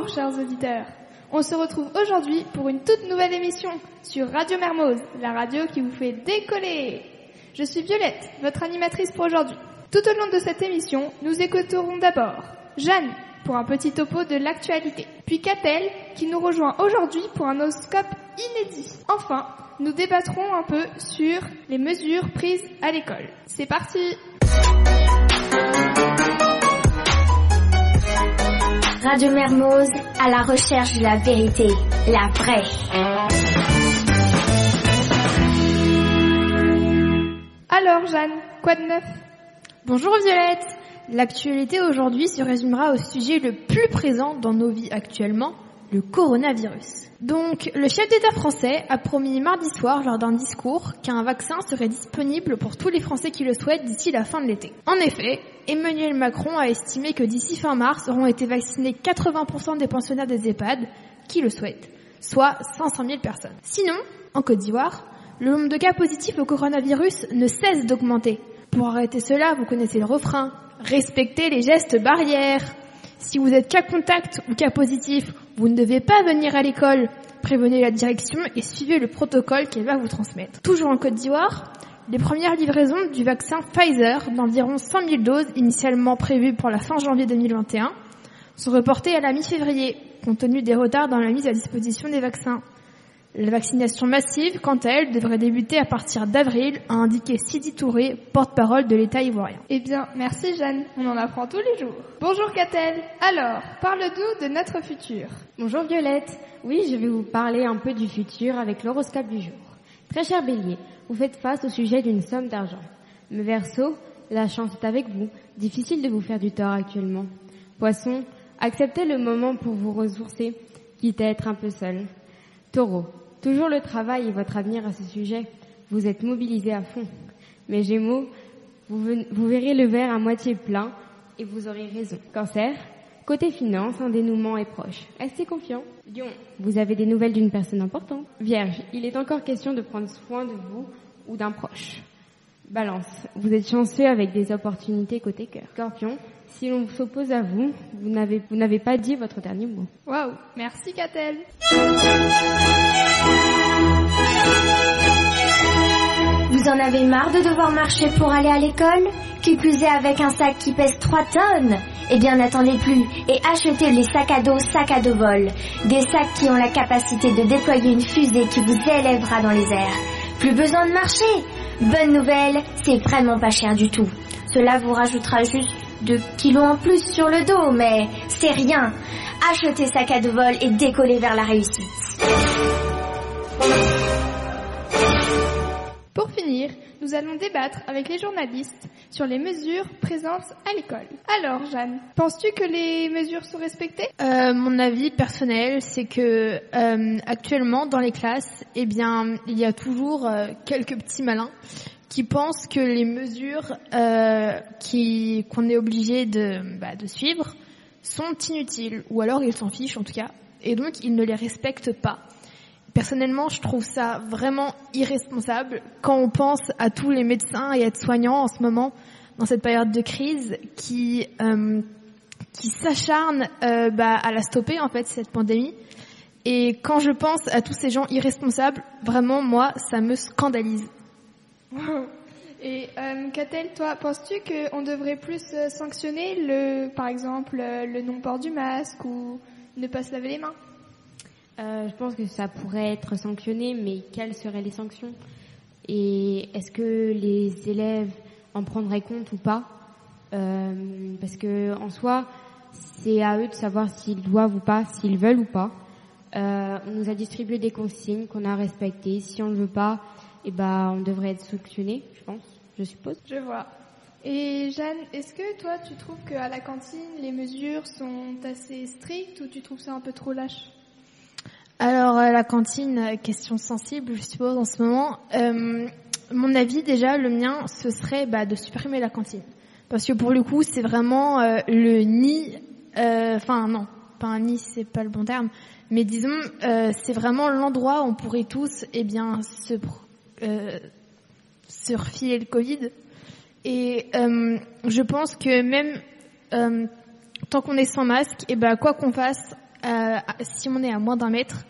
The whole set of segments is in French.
Bonjour chers auditeurs, on se retrouve aujourd'hui pour une toute nouvelle émission sur Radio Mermoz, la radio qui vous fait décoller. Je suis Violette, votre animatrice pour aujourd'hui. Tout au long de cette émission, nous écouterons d'abord Jeanne pour un petit topo de l'actualité, puis Catel qui nous rejoint aujourd'hui pour un horoscope inédit. Enfin, nous débattrons un peu sur les mesures prises à l'école. C'est parti! Radio Mermoz, à la recherche de la vérité, la vraie. Alors Jeanne, quoi de neuf? Bonjour Violette. L'actualité aujourd'hui se résumera au sujet le plus présent dans nos vies actuellement, le coronavirus. Donc, le chef d'État français a promis mardi soir lors d'un discours qu'un vaccin serait disponible pour tous les Français qui le souhaitent d'ici la fin de l'été. En effet, Emmanuel Macron a estimé que d'ici fin mars auront été vaccinés 80% des pensionnaires des EHPAD qui le souhaitent, soit 500 000 personnes. Sinon, en Côte d'Ivoire, le nombre de cas positifs au coronavirus ne cesse d'augmenter. Pour arrêter cela, vous connaissez le refrain, respectez les gestes barrières. Si vous êtes cas contact ou cas positif, vous ne devez pas venir à l'école. Prévenez la direction et suivez le protocole qu'elle va vous transmettre. Toujours en Côte d'Ivoire, les premières livraisons du vaccin Pfizer d'environ 100 000 doses initialement prévues pour la fin janvier 2021 sont reportées à la mi-février, compte tenu des retards dans la mise à disposition des vaccins. La vaccination massive, quant à elle, devrait débuter à partir d'avril, a indiqué Sidi Touré, porte-parole de l'État ivoirien. Eh bien, merci Jeanne, on en apprend tous les jours. Bonjour Catel, alors, parle-nous de notre futur. Bonjour Violette, oui, je vais vous parler un peu du futur avec l'horoscope du jour. Très cher Bélier, vous faites face au sujet d'une somme d'argent. Mais Verseau, la chance est avec vous, difficile de vous faire du tort actuellement. Poisson, acceptez le moment pour vous ressourcer, quitte à être un peu seul. Taureau, toujours le travail et votre avenir à ce sujet. Vous êtes mobilisé à fond. Mais Gémeaux, vous verrez le verre à moitié plein et vous aurez raison. Cancer, côté finance, un dénouement est proche. Restez confiant. Lion, vous avez des nouvelles d'une personne importante. Vierge, il est encore question de prendre soin de vous ou d'un proche. Balance, vous êtes chanceux avec des opportunités côté cœur. Scorpion, si l'on s'oppose à vous, vous n'avez pas dit votre dernier mot. Waouh, merci Catel. Vous en avez marre de devoir marcher pour aller à l'école? Qui plus est avec un sac qui pèse 3 tonnes? Eh bien n'attendez plus et achetez les sacs à dos vol. Des sacs qui ont la capacité de déployer une fusée qui vous élèvera dans les airs. Plus besoin de marcher. Bonne nouvelle, c'est vraiment pas cher du tout. Cela vous rajoutera juste 2 kilos en plus sur le dos, mais c'est rien. Achetez sac à dos vol et décollez vers la réussite. Pour finir, nous allons débattre avec les journalistes sur les mesures présentes à l'école. Alors Jeanne, penses-tu que les mesures sont respectées? Mon avis personnel, c'est que actuellement dans les classes, eh bien, il y a toujours quelques petits malins qui pensent que les mesures qu'on est obligé de suivre sont inutiles, ou alors ils s'en fichent en tout cas, et donc ils ne les respectent pas. Personnellement, je trouve ça vraiment irresponsable quand on pense à tous les médecins et aides-soignants en ce moment, dans cette période de crise, qui s'acharnent à la stopper en fait cette pandémie. Et quand je pense à tous ces gens irresponsables, vraiment moi, ça me scandalise. Wow. Et Catel, toi, penses-tu qu'on devrait plus sanctionner par exemple, le non-port du masque ou ne pas se laver les mains? Je pense que ça pourrait être sanctionné, mais quelles seraient les sanctions? Et est-ce que les élèves en prendraient compte ou pas? Parce que en soi, c'est à eux de savoir s'ils doivent ou pas, s'ils veulent ou pas. On nous a distribué des consignes qu'on a respectées. Si on ne veut pas, on devrait être sanctionné, je suppose. Je vois. Et Jeanne, est-ce que toi, tu trouves qu'à la cantine, les mesures sont assez strictes ou tu trouves ça un peu trop lâche? Alors, la cantine, question sensible, je suppose, en ce moment. Mon avis, déjà, le mien, ce serait de supprimer la cantine. Parce que pour le coup, c'est vraiment le nid... non, pas un nid, c'est pas le bon terme. Mais disons, c'est vraiment l'endroit où on pourrait tous se refiler le Covid. Et je pense que même tant qu'on est sans masque, quoi qu'on fasse, si on est à moins d'1 mètre,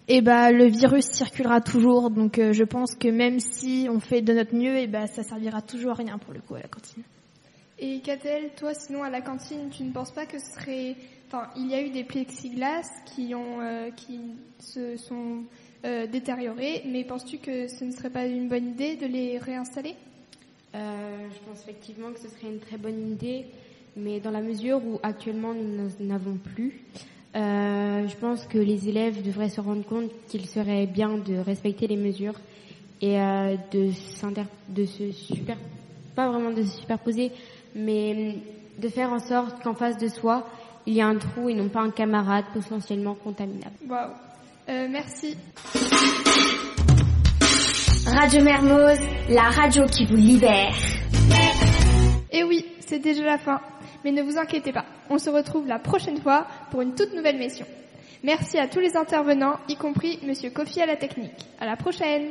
le virus circulera toujours. Donc je pense que même si on fait de notre mieux, ça servira toujours à rien pour le coup à la cantine. Et Catel, toi, sinon à la cantine, tu ne penses pas que ce serait... Enfin, il y a eu des plexiglas qui se sont détériorés, mais penses-tu que ce ne serait pas une bonne idée de les réinstaller ? Je pense effectivement que ce serait une très bonne idée, mais dans la mesure où actuellement nous n'avons plus, je pense que les élèves devraient se rendre compte qu'il serait bien de respecter les mesures et pas vraiment de se superposer, mais de faire en sorte qu'en face de soi, il y a un trou et non pas un camarade potentiellement contaminable. Waouh. Merci. Radio Mermoz, la radio qui vous libère. Et oui, c'est déjà la fin. Mais ne vous inquiétez pas, on se retrouve la prochaine fois pour une toute nouvelle mission. Merci à tous les intervenants, y compris Monsieur Kofi à la technique. À la prochaine.